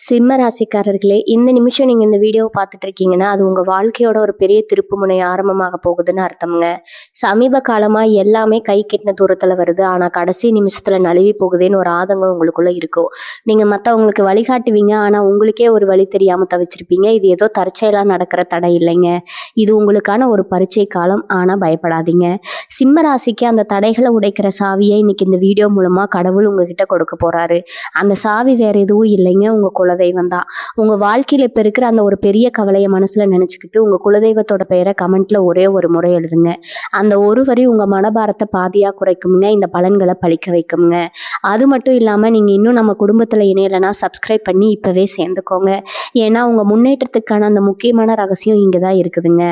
சிம்ம ராசிக்காரர்களே, இந்த நிமிஷம் நீங்க இந்த வீடியோவ பார்த்துட்டு இருக்கீங்கன்னா, அது உங்க வாழ்க்கையோட ஒரு பெரிய திருப்புமுனை ஆரம்பமாக போகுதுன்னு அர்த்தம்ங்க. சமீப காலமா எல்லாமே கை கெட்டின தூரத்துல வருது. ஆனா கடைசி நிமிஷத்துல நழுவி போகுதேன்னு ஒரு ஆதங்கம் உங்களுக்குள்ள இருக்கும். நீங்க மத்தவங்களுக்கு வழிகாட்டுவீங்க. ஆனா உங்களுக்கே ஒரு வழி தெரியாம தவிச்சிருப்பீங்க. இது ஏதோ தற்செயலா நடக்கிற தடை இல்லைங்க. இது உங்களுக்கான ஒரு பரீட்சை காலம். ஆனா பயப்படாதீங்க. சிம்ம ராசிக்கு அந்த தடைகள உடைக்கிற சாவிய இன்னைக்கு இந்த வீடியோ மூலமா கடவுள் உங்ககிட்ட கொடுக்க போறாரு. அந்த சாவி வேற எதுவும் இல்லைங்க. உங்க குலதெய்வம் தான். உங்க வாழ்க்கையில இப்ப இருக்கிற அந்த ஒரு பெரிய கவலைய மனசுல நினைச்சுக்கிட்டு உங்க குலதெய்வத்தோட பெயரை கமெண்ட்ல ஒரே ஒரு முறை எழுதுங்க. அந்த ஒரு வரி உங்க மனபாரத்தை பாதியா குறைக்குங்க. இந்த பலன்களை பழிக்க வைக்குங்க. அது மட்டும் இல்லாம நீங்க இன்னும் நம்ம குடும்பத்துல இணையலைன்னா சப்ஸ்கிரைப் பண்ணி இப்பவே சேர்ந்துக்கோங்க. ஏன்னா உங்க முன்னேற்றத்துக்கான அந்த முக்கியமான ரகசியம் இங்கதான் இருக்குதுங்க.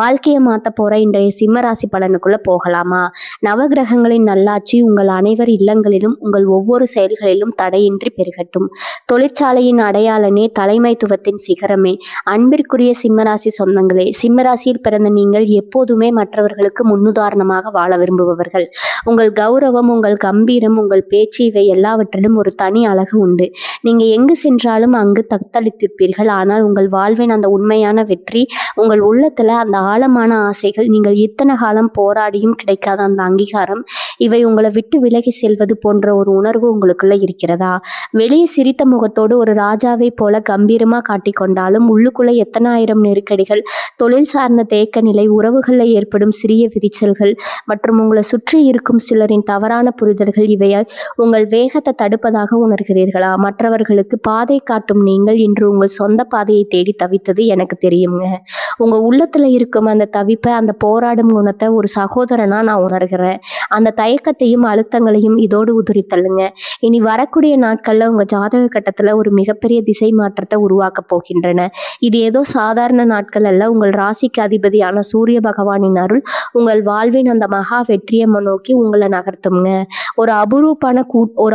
வாழ்க்கையை மாத்த போற இன்றைய சிம்ம ராசி பலனுக்குள்ள போகலாமா? நவகிரகங்களின் நல்லாட்சி உங்கள் அனைவர் இல்லங்களிலும் உங்கள் ஒவ்வொரு செயல்களிலும் தடையின்றி பெருகட்டும். தொழிற்சாலையின் அடையாளனே, தலைமைத்துவத்தின் சிகரமே, அன்பிற்குரிய சிம்மராசி சொந்தங்களே, சிம்மராசியில் பிறந்த நீங்கள் எப்போதுமே மற்றவர்களுக்கு முன்னுதாரணமாக வாழ விரும்புபவர்கள். உங்கள் கௌரவம், உங்கள் கம்பீரம், உங்கள் பேச்சு இவை எல்லாவற்றிலும் ஒரு தனி அழகு உண்டு. நீங்க எங்கு சென்றாலும் அங்கு தத்தளித்திருப்பீர்கள். ஆனால் உங்கள் வாழ்வின் அந்த உண்மையான வெற்றி, உங்கள் உள்ளத்துல அந்த ஆழமான ஆசைகள், நீங்கள் இத்தனை காலம் போராடியும் கிடைக்காத அந்த அங்கீகாரம், இவை உங்களை விட்டு விலகி செல்வது போன்ற ஒரு உணர்வு உங்களுக்குள்ள இருக்கிறதா? வெளியே சிரித்த முகத்தோடு ஒரு ராஜாவை போல கம்பீரமா காட்டிக்கொண்டாலும் உள்ளுக்குள்ள எத்தனை ஆயிரம் நெருக்கடிகள், தொழில் சார்ந்த தேக்க நிலை, உறவுகளில் ஏற்படும் சிறிய விரிச்சல்கள் மற்றும் உங்களை சுற்றி இருக்கும் சிலரின் தவறான புரிதல்கள் இவையை உங்கள் வேகத்தை தடுப்பதாக உணர்கிறீர்களா? மற்றவர்களுக்கு பாதை காட்டும் நீங்கள் இன்று உங்கள் சொந்த பாதையை தேடி தவித்தது எனக்கு தெரியுங்க. உங்க உள்ளத்துல இருக்கும் அந்த தவிப்பை, அந்த போராடும் குணத்தை ஒரு சகோதரனா நான் உணர்கிறேன். அந்த தயக்கத்தையும் அழுத்தங்களையும் இதோடு உதிரி தள்ளுங்க. இனி வரக்கூடிய நாட்கள்ல உங்க ஜாதக கட்டத்துல ஒரு மிகப்பெரிய திசை மாற்றத்தை உருவாக்க போகின்றன. இது ஏதோ சாதாரண நாட்கள் அல்ல. உங்கள் ராசிக்கு அதிபதியான சூரிய பகவானின் அருள் உங்கள் வாழ்வின் அந்த மகா வெற்றியை நோக்கி உங்களை நகர்த்துங்க. ஒரு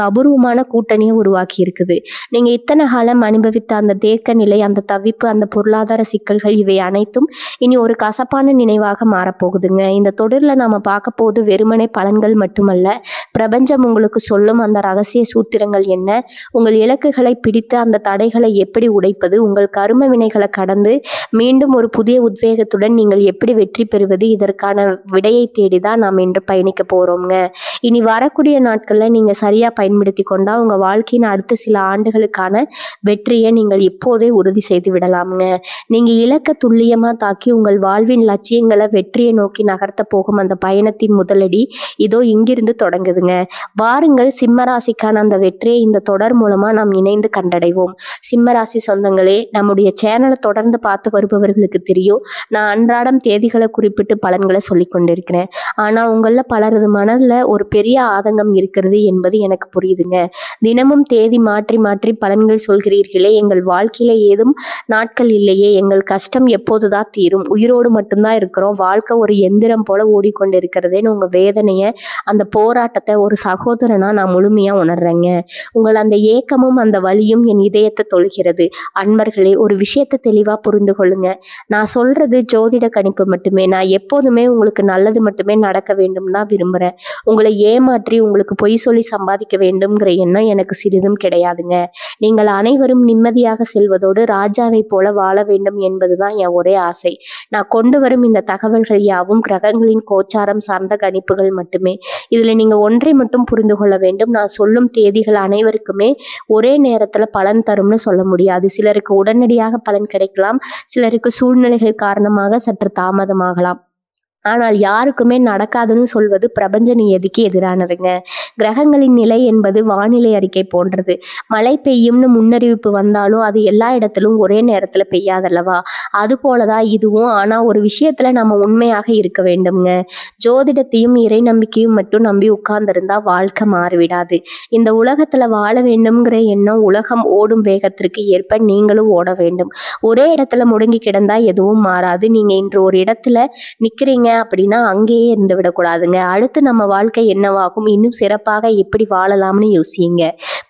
அபூர்வமான கூட்டணியை உருவாக்கி இருக்குது. நீங்க இத்தனை காலம் அனுபவித்த அந்த தேக்க நிலை, அந்த தவிப்பு, அந்த பொருளாதார சிக்கல்கள் இவை அனைத்தும் இனி ஒரு கசப்பான நினைவாக மாறப்போகுதுங்க. இந்த தொடர்ல நாம பார்க்க போது வெறுமனே பலன்கள் மட்டுமல்ல, பிரபஞ்சம் உங்களுக்கு சொல்லும் அந்த ரகசிய சூத்திரங்கள் என்ன, உங்கள் இலக்குகளை பிடித்து அந்த தடைகளை எப்படி உடைப்பது, உங்கள் கரும வினைகளை கடந்து மீண்டும் ஒரு புதிய உத்வேகத்துடன் நீங்கள் எப்படி வெற்றி பெறுவது, இதற்கான விடையை தேடிதான் நாம் இன்று பயணிக்க போறோம்ங்க. இனி வரக்கூடிய நாட்கள்ல நீங்க சரியா பயன்படுத்தி கொண்டா உங்க வாழ்க்கையின் அடுத்த சில ஆண்டுகளுக்கான வெற்றியை நீங்கள் இப்போதே உறுதி செய்து விடலாம்ங்க. நீங்க இலக்க துல்லியமா தாக்கி உங்கள் வாழ்வின் லட்சியங்களை வெற்றியை நோக்கி நகர்த்த போகும் அந்த பயணத்தின் முதலடி இதோ இங்கிருந்து தொடங்குதுங்க. வாருங்கள், சிம்மராசிக்கான அந்த வெற்றியை இந்த தொடர் மூலமா நாம் இணைந்து கண்டடைவோம். சிம்மராசி சொந்தங்களே, நம்முடைய சேனலை தொடர்ந்து பார்த்து வருபவர்களுக்கு தெரியும், நான் அன்றாடம் தேதிகளை குறிப்பிட்டு பலன்களை சொல்லி கொண்டிருக்கிறேன். ஆனா உங்கள பலரது மனதில் ஒரு பெரிய ஆதங்கம் இருக்கிறது என்பது எனக்கு புரியுதுங்க. தினமும் தேதி மாற்றி மாற்றி பலன்கள் சொல்கிறீர்களே, எங்கள் வாழ்க்கையில ஏதும் நாட்கள் இல்லையே, எங்கள் கஷ்டம் எப்போதுதான் தீரும், உயிரோடு மட்டும்தான் இருக்கிறோம், வாழ்க்கை ஒரு எந்திரம் போல ஓடிக்கொண்டிருக்கிறதுன்னு உங்க வேதனைய, அந்த போராட்டத்தை ஒரு சகோதரனா நான் முழுமையா உணர்றேங்க. உங்கள் அந்த ஏக்கமும் அந்த வலியும் என் இதயத்தை தொழுகிறது. அன்பர்களே, ஒரு விஷயத்தை தெளிவா புரிந்து கொள்ளுங்க. நான் சொல்றது ஜோதிட கணிப்பு மட்டுமே. நான் எப்போதுமே உங்களுக்கு நல்லது மட்டுமே நடக்க வேண்டும் தான் விரும்புறேன். உங்களை ஏமாற்றி உங்களுக்கு பொய் சொல்லி சம்பாதிக்க வேண்டும்ங்கிற எண்ணம் எனக்கு சிறிதும் கிடையாதுங்க. நீங்கள் அனைவரும் நிம்மதியாக செல்வதோடு ராஜாவை போல வாழ வேண்டும் என்பதுதான் என் ஒரே ஆசை. நான் கொண்டு வரும் இந்த தகவல்கள் யாவும் கிரகங்களின் கோச்சாரம் சார்ந்த கணிப்புகள் மட்டுமே. இதுல நீங்க ஒன்றை மட்டும் புரிந்து கொள்ள வேண்டும், நான் சொல்லும் தேதிகள் அனைவருக்குமே ஒரே நேரத்துல பலன் தரும்னு சொல்ல முடியாது. சிலருக்கு உடனடியாக பலன் கிடைக்கலாம், சிலருக்கு சூழ்நிலைகள் காரணமாக சற்று தாமதமாகலாம். ஆனால் யாருக்குமே நடக்காதுன்னு சொல்வது பிரபஞ்ச நியதிக்கு எதிரானதுங்க. கிரகங்களின் நிலை என்பது வானிலை அறிக்கை போன்றது. மழை பெய்யும்னு முன்னறிவிப்பு வந்தாலும் அது எல்லா இடத்திலும் ஒரே நேரத்துல பெய்யாதல்லவா? அது போலதான் இதுவும். ஆனா ஒரு விஷயத்துல நம்ம உண்மையாக இருக்க வேண்டும்ங்க. ஜோதிடத்தையும் இறை நம்பிக்கையும் மட்டும் நம்பி உட்கார்ந்திருந்தா வாழ்க்கை மாறிவிடாது. இந்த உலகத்துல வாழ வேண்டும்ங்கிற எண்ணம், உலகம் ஓடும் வேகத்திற்கு ஏற்ப நீங்களும் ஓட வேண்டும். ஒரே இடத்துல முடங்கி கிடந்தா எதுவும் மாறாது. நீங்க இன்று ஒரு இடத்துல நிக்கிறீங்க அப்படின்னா அங்கேயே இருந்து விடக்கூடாதுங்க. அடுத்து நம்ம வாழ்க்கை என்னவாகும், இன்னும் சிறப்பாக சிறப்பாக எப்படி வாழலாம்னு யோசியுங்க.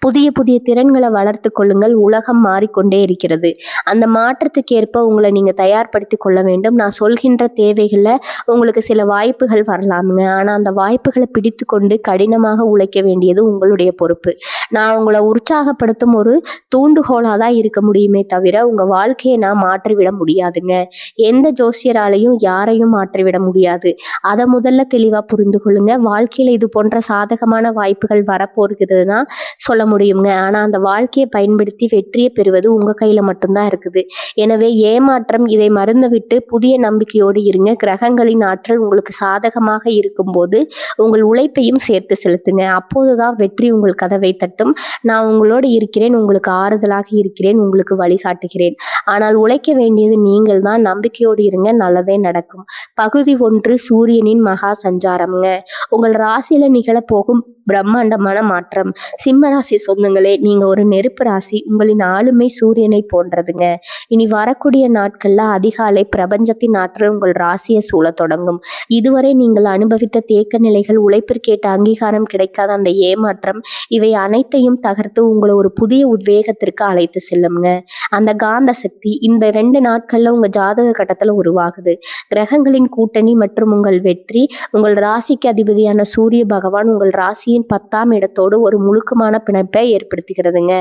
புதிய புதிய திறன்களை வளர்த்து கொள்ளுங்கள். உலகம் மாறிக்கொண்டே இருக்கிறது. அந்த மாற்றத்துக்கு ஏற்ப உங்களை நீங்க தயார்படுத்தி கொள்ள வேண்டும். நான் சொல்கின்ற தேவைகள்ல உங்களுக்கு சில வாய்ப்புகள் வரலாமுங்க. ஆனா அந்த வாய்ப்புகளை பிடித்து கொண்டு கடினமாக உழைக்க வேண்டியது உங்களுடைய பொறுப்பு. நான் உங்களை உற்சாகப்படுத்தும் ஒரு தூண்டுகோலா தான் இருக்க முடியுமே தவிர உங்க வாழ்க்கையை நான் மாற்றிவிட முடியாதுங்க. எந்த ஜோசியராலையும் யாரையும் மாற்றிவிட முடியாது. அதை முதல்ல தெளிவா புரிந்து கொள்ளுங்க. வாழ்க்கையில இது போன்ற சாதகமான வாய்ப்புகள் வரப்போகிறதுனா சொல்ல முடியுங்க. ஆனா அந்த வாழ்க்கையை பயன்படுத்தி வெற்றியை பெறுவது உங்க கையில மட்டும்தான் இருக்குது. எனவே ஏமாற்றம் இதை மறந்து விட்டு புதிய நம்பிக்கையோடு இருங்க. கிரகங்களின் ஆற்றல் உங்களுக்கு சாதகமாக இருக்கும்போது உங்கள் உழைப்பையும் சேர்த்து செலுத்துங்க. அப்போதுதான் வெற்றி உங்கள் கதவை தட்டும். நான் உங்களோடு இருக்கிறேன், உங்களுக்கு ஆறுதலாக இருக்கிறேன், உங்களுக்கு வழிகாட்டுகிறேன். ஆனால் உழைக்க வேண்டியது நீங்கள் தான். நம்பிக்கையோடு இருங்க, நல்லதே நடக்கும். பகுதி 1 சூரியனின் மகா சஞ்சாரம்ங்க. உங்கள் ராசியில நிகழப்போகும் பிரம்மாண்டமான மாற்றம். சிம்ம ராசி சொந்தங்களே, நீங்க ஒரு நெருப்பு ராசி. உங்களின் ஆளுமை சூரியனை போன்றதுங்க. இனி வரக்கூடிய நாட்கள்ல அதிகாலை பிரபஞ்சத்தின் ஆற்றல் உங்கள் ராசியை சூழ தொடங்கும். இதுவரை நீங்கள் அனுபவித்த தேக்க நிலைகள், உழைப்பிற்கேட்ட அங்கீகாரம் கிடைக்காத அந்த ஏமாற்றம், இவை அனைத்தையும் தகர்த்து உங்களை ஒரு புதிய உத்வேகத்திற்கு அழைத்து செல்லுங்க. அந்த காந்த சக்தி இந்த 2 நாட்கள்ல உங்க ஜாதக கட்டத்துல உருவாகுது. கிரகங்களின் கூட்டணி மற்றும் உங்கள் வெற்றி. உங்கள் ராசிக்கு அதிபதியான சூரிய பகவான் உங்கள் ராசியின் 10ஆம் இடத்தோடு ஒரு முழுக்கமான பிணைப்பை ஏற்படுத்துகிறதுங்க.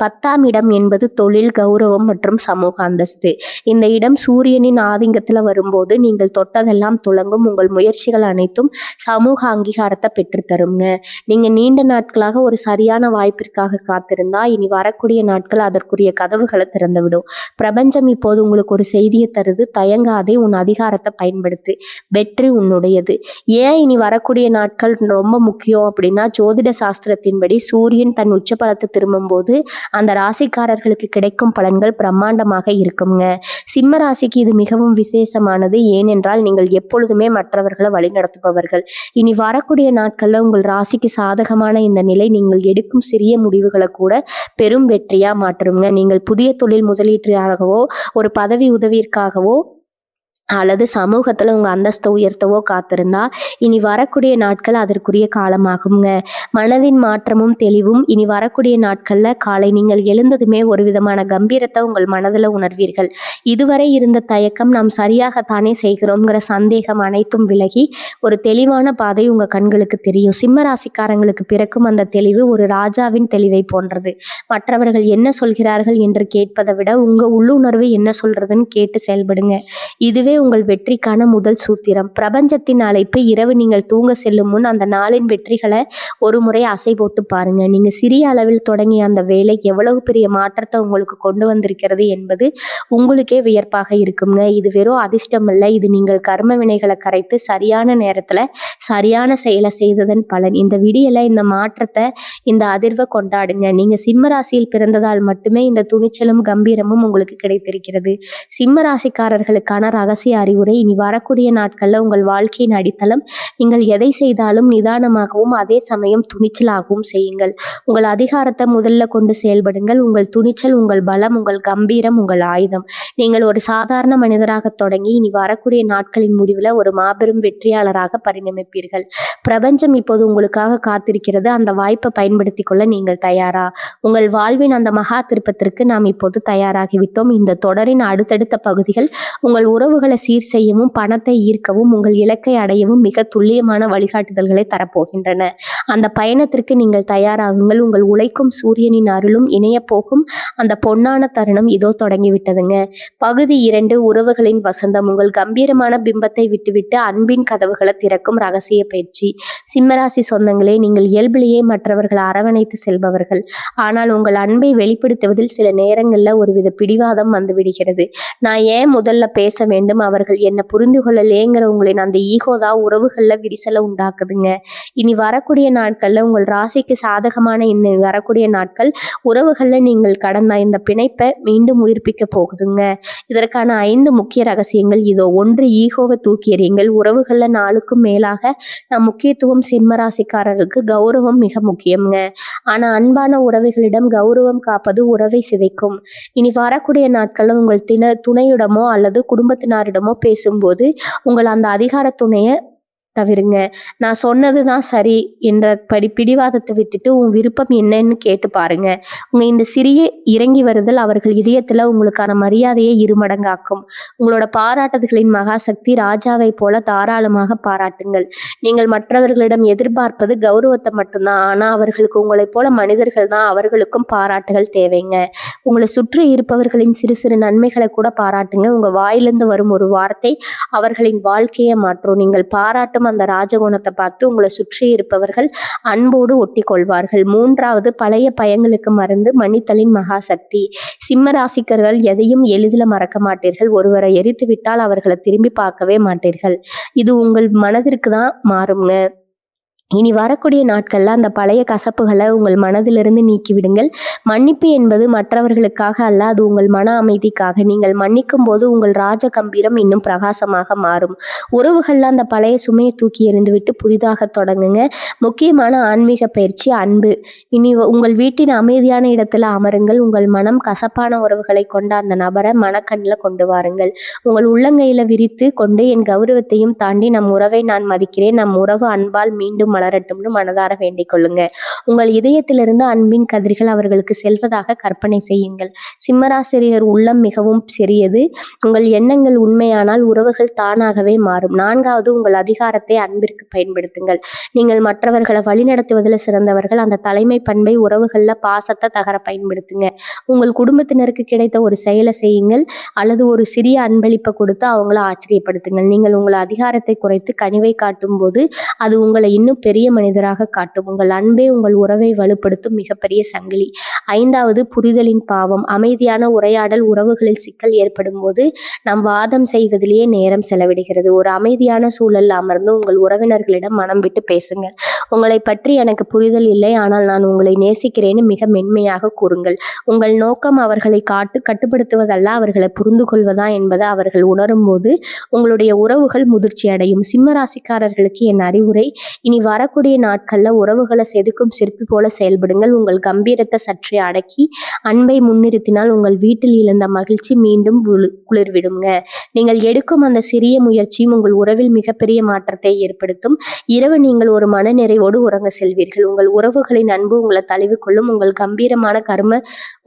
10ஆம் இடம் என்பது தொழில், கௌரவம் மற்றும் சமூக அந்தஸ்து. இந்த இடம் சூரியனின் ஆதிக்கத்துல வரும்போது நீங்கள் தொட்டதெல்லாம் துலங்கும். உங்கள் முயற்சிகள் அனைத்தும் சமூக அங்கீகாரத்தை பெற்றுத்தருங்க. நீங்க நீண்ட நாட்களாக ஒரு சரியான வாய்ப்பிற்காக காத்திருந்தா இனி வரக்கூடிய நாட்கள் அதற்குரிய கதவுகளை திறந்துவிடும். பிரபஞ்சம் இப்போது உங்களுக்கு ஒரு செய்தியை தருது. தயங்காதே, உன் அதிகாரத்தை பயன்படுத்து. வெற்றி உன்னுடையது. ஏன் இனி வரக்கூடிய நாட்கள் ரொம்ப முக்கியம் அப்படின்னா, ஜோதிட சாஸ்திரத்தின்படி சூரியன் தன் உச்சபலத்தை திரும்பும் போது அந்த ராசிக்காரர்களுக்கு கிடைக்கும் பலன்கள் பிரம்மாண்டமாக இருக்குங்க. சிம்ம ராசிக்கு இது மிகவும் விசேஷமானது. ஏனென்றால் நீங்கள் எப்பொழுதுமே மற்றவர்களை வழிநடத்துபவர்கள். இனி வரக்கூடிய நாட்கள்ல உங்கள் ராசிக்கு சாதகமான இந்த நிலை நீங்கள் எடுக்கும் சிறிய முடிவுகளை கூட பெரும் வெற்றியா மாற்றுங்க. நீங்கள் புதிய தொழில் முதலீட்டாகவோ ஒரு பதவி உதவிற்காகவோ அல்லது சமூகத்துல உங்க அந்தஸ்தை உயர்த்தவோ காத்திருந்தா இனி வரக்கூடிய நாட்கள் அதற்குரிய காலமாகுங்க. மனதின் மாற்றமும் தெளிவும். இனி வரக்கூடிய நாட்கள்ல காலை நீங்கள் எழுந்ததுமே ஒரு விதமான கம்பீரத்தை உங்கள் மனதில் உணர்வீர்கள். இதுவரை இருந்த தயக்கம், நாம் சரியாகத்தானே செய்கிறோங்கிற சந்தேகம் அனைத்தும் விலகி ஒரு தெளிவான பாதை உங்க கண்களுக்கு தெரியும். சிம்ம ராசிக்காரங்களுக்கு பிறக்கும் அந்த தெளிவு ஒரு ராஜாவின் தெளிவை போன்றது. மற்றவர்கள் என்ன சொல்கிறார்கள் என்று கேட்பதை விட உங்க உள்ளுணர்வு என்ன சொல்றதுன்னு கேட்டு செயல்படுங்க. இதுவே உங்கள் வெற்றிக்கான முதல் சூத்திரம். பிரபஞ்சத்தின் அழைப்பு. இரவு நீங்கள் தூங்க செல்லும் முன் அந்த நாளின் வெற்றிகளை ஒரு முறை அசை போட்டு பாருங்க. நீங்க சிறிய அளவில் தொடங்கிய அந்த வேலை எவ்வளவு பெரிய மாற்றத்தை உங்களுக்கு கொண்டு வந்திருக்கிறது என்பது உங்களுக்கே வியப்பாக இருக்குங்க. இது வெறும் அதிர்ஷ்டம் அல்ல, இது நீங்கள் கர்ம வினைகளை கரைத்து சரியான நேரத்துல சரியான செயலை செய்ததன் பலன். இந்த விடியலை, இந்த மாற்றத்தை, இந்த அதிர்வை கொண்டாடுங்க. நீங்க சிம்ம ராசியில் பிறந்ததால் மட்டுமே இந்த துணிச்சலும் கம்பீரமும் உங்களுக்கு கிடைத்திருக்கிறது. சிம்ம ராசிக்காரர்களுக்கான ரகசிய அறிவுரை. இனி வரக்கூடிய நாட்கள்ல உங்கள் வாழ்க்கையின் அடித்தளம். நீங்கள் எதை செய்தாலும் நிதானமாகவும் அதே சமயம் துணிச்சலாகவும் செய்யுங்கள். உங்கள் அதிகாரத்தை முதல்ல கொண்டு செயல்படுங்கள். உங்கள் துணிச்சல் உங்கள் பலம், உங்கள் கம்பீரம் உங்கள் ஆயுதம். நீங்கள் ஒரு சாதாரண மனிதராக தொடங்கி இனி வரக்கூடிய நாட்களின் முடிவில் ஒரு மாபெரும் வெற்றியாளராக பரிணமிப்பீர்கள். பிரபஞ்சம் இப்போது உங்களுக்காக காத்திருக்கிறது. அந்த வாய்ப்பை பயன்படுத்தி கொள்ள நீங்கள் தயாரா? உங்கள் வாழ்வின் அந்த மகா திருப்பத்திற்கு நாம் இப்போது தயாராகிவிட்டோம். இந்த தொடரின் அடுத்தடுத்த பகுதிகள் உங்கள் உறவுகளை சீர் செய்யவும், பணத்தை ஈர்க்கவும், உங்கள் இலக்கை அடையவும் மிக துல்லியமான வழிகாட்டுதல்களை தரப்போகின்றன. அந்த பயணத்திற்கு நீங்கள் தயாராகுங்கள். உங்கள் உழைக்கும் சூரியனின் அருளும் இணைய போகும் அந்த பொன்னான தருணம் இதோ தொடங்கிவிட்டதுங்க. பகுதி 2 உறவுகளின் வசந்தம். உங்கள் கம்பீரமான பிம்பத்தை விட்டுவிட்டு அன்பின் கதவுகளை திறக்கும் ரகசிய பயிற்சி. சிம்மராசி சொந்தங்களே, நீங்கள் இயல்பிலேயே மற்றவர்களை அரவணைத்து செல்பவர்கள். ஆனால் உங்கள் அன்பை வெளிப்படுத்துவதில் சில நேரங்கள்ல ஒருவித பிடிவாதம் வந்து விடுகிறது. நான் ஏன் முதல்ல பேச வேண்டும், அவர்கள் என்னை புரிந்து கொள்ளலேங்கிற உங்களின் அந்த ஈகோதான் உறவுகள்ல விரிசலை உண்டாக்குதுங்க. இனி வரக்கூடிய நாட்கள்ல உங்கள் ராசிக்கு சாதகமான இந்த வரக்கூடிய நாட்கள் உறவுகள்ல நீங்கள் கடந்த இந்த பிணைப்பை மீண்டும் உயிர்ப்பிக்க போகுதுங்க. இதற்கான 5 முக்கிய ரகசியங்கள் இதோ. 1. ஈகோவை தூக்கி எறியுங்கள். உறவுகள்ல நாளுக்கும் மேலாக முக்கியத்துவம். சிம்மராசிக்காரர்களுக்கு கௌரவம் மிக முக்கியம்ங்க. ஆனா அன்பான உறவுகளிடம் கௌரவம் காப்பது உறவை சிதைக்கும். இனி வரக்கூடிய நாட்கள்ல உங்கள் துணையிடமோ அல்லது குடும்பத்தினரிடமோ பேசும்போது உங்கள் அந்த அதிகார துணையை தவிருங்க. நான் சொன்னது தான் சரி என்ற பிடிவாதத்தை விட்டுட்டு உன் விருப்பம் என்னன்னு கேட்டு பாருங்க. உங்க இந்த சிறிய இறங்கி வருதல் அவர்கள் இதயத்துல உங்களுக்கான மரியாதையை இருமடங்காக்கும். உங்களோட பாராட்டுதல்களின் மகாசக்தி ராஜாவை போல தாராளமாக பாராட்டுங்கள். நீங்கள் மற்றவர்களிடம் எதிர்பார்ப்பது கௌரவத்தை மட்டும்தான். ஆனா அவர்களுக்கு உங்களைப் போல மனிதர்கள் தான். அவர்களுக்கும் பாராட்டுகள் தேவைங்க. உங்களை சுற்றி இருப்பவர்களின் சிறு சிறு நன்மைகளை கூட பாராட்டுங்க. உங்க வாயிலிருந்து வரும் ஒரு வார்த்தை அவர்களின் வாழ்க்கையை மாற்றும். நீங்கள் பாராட்டும் அந்த ராஜகுணத்தை பார்த்து உங்களை சுற்றி இருப்பவர்கள் அன்போடு ஒட்டி கொள்வார்கள். 3வது, பழைய பயங்களுக்கு மருந்து மன்னித்தலின் மகாசக்தி. சிம்ம ராசிக்கர்கள் எதையும் எளிதில் மறக்க மாட்டீர்கள். ஒருவரை எரித்து விட்டால் அவர்களை திரும்பி பார்க்கவே மாட்டீர்கள். இது உங்கள் மனதிற்கு தான் மாறுங்க. இனி வரக்கூடிய நாட்கள்ல அந்த பழைய கசப்புகளை உங்கள் மனதிலிருந்து நீக்கிவிடுங்கள். மன்னிப்பு என்பது மற்றவர்களுக்காக அல்ல, அது உங்கள் மன அமைதிக்காக. நீங்கள் மன்னிக்கும் போது உங்கள் ராஜ கம்பீரம் இன்னும் பிரகாசமாக மாறும். உறவுகள்ல அந்த பழைய சுமையை தூக்கி எறிந்துவிட்டு புதிதாக தொடங்குங்க. முக்கியமான ஆன்மீக பயிற்சி அன்பு. இனி உங்கள் வீட்டின் அமைதியான இடத்துல அமருங்கள். உங்கள் மனம் கசப்பான உறவுகளை கொண்ட அந்த நபரை மனக்கண்ணில் கொண்டு வாருங்கள். உங்கள் உள்ளங்கையில விரித்து கொண்டு என் கௌரவத்தையும் தாண்டி நம் உறவை நான் மதிக்கிறேன், நம் உறவு அன்பால் மீண்டும் மலரட்டும்னு மனதார வேண்டிக் கொள்ளுங்க. உங்கள் இதயத்திலிருந்து அன்பின் கதிர்கள் அவர்களுக்கு செல்வதாக கற்பனை செய்யுங்கள். சிம்மராசிரியர் உள்ளம் மிகவும் சிறியது. உங்கள் எண்ணங்கள் உண்மையானால் உறவுகள் தானாகவே மாறும். 4வது, உங்கள் அதிகாரத்தை அன்பிற்கு பயன்படுத்துங்கள். நீங்கள் மற்றவர்களை வழிநடத்துவதில் சிறந்தவர்கள். அந்த தலைமை பண்பை உறவுகள்ல பாசத்தை தகர பயன்படுத்துங்க. உங்கள் குடும்பத்தினருக்கு கிடைத்த ஒரு செயலை செய்யுங்கள் அல்லது ஒரு சிறிய அன்பளிப்பை கொடுத்து அவங்கள ஆச்சரியப்படுத்துங்கள். நீங்கள் உங்கள் அதிகாரத்தை குறைத்து கனிவை காட்டும் போது அது உங்களை இன்னும் பெரிய மனிதராக காட்டும். உங்கள் அன்பே உங்கள் உறவை வலுப்படுத்தும் மிகப்பெரிய சங்கிலி. 5வது, புரிதலின் பாவம். அமைதியான உரையாடல் உறவுகளில் சிக்கல் ஏற்படும் போது நாம் வாதம் செய்வதிலேயே நேரம் செலவிடுகிறது. ஒரு அமைதியான சூழல் அமர்ந்து உங்கள் உறவினர்களிடம் மனம் விட்டு பேசுங்கள். உங்களை பற்றி எனக்கு புரிதல் இல்லை, ஆனால் நான் உங்களை நேசிக்கிறேன்னு மிக மென்மையாக கூறுங்கள். உங்கள் நோக்கம் அவர்களை கட்டுப்படுத்துவதல்ல, அவர்களை புரிந்து கொள்வதா என்பதை அவர்கள் உணரும் போது உங்களுடைய உறவுகள் முதிர்ச்சி அடையும். சிம்மராசிக்காரர்களுக்கு என் அறிவுரை, இனி வரக்கூடிய நாட்கள்ல உறவுகளை செதுக்கும் சிற்பி போல செயல்படுங்கள். உங்கள் கம்பீரத்தை சற்றே அடக்கி அன்பை முன்னிறுத்தினால் உங்கள் வீட்டில் இழந்த மகிழ்ச்சி மீண்டும் குளிர்விடுங்க. நீங்கள் எடுக்கும் அந்த சிறிய முயற்சியும் உங்கள் உறவில் மிகப்பெரிய மாற்றத்தை ஏற்படுத்தும். இரவு நீங்கள் ஒரு மன நிறைவோடு உறங்க செல்வீர்கள். உங்கள் உறவுகளின் அன்பு உங்களை தழுவி கொள்ளும். உங்கள் கம்பீரமான கர்ம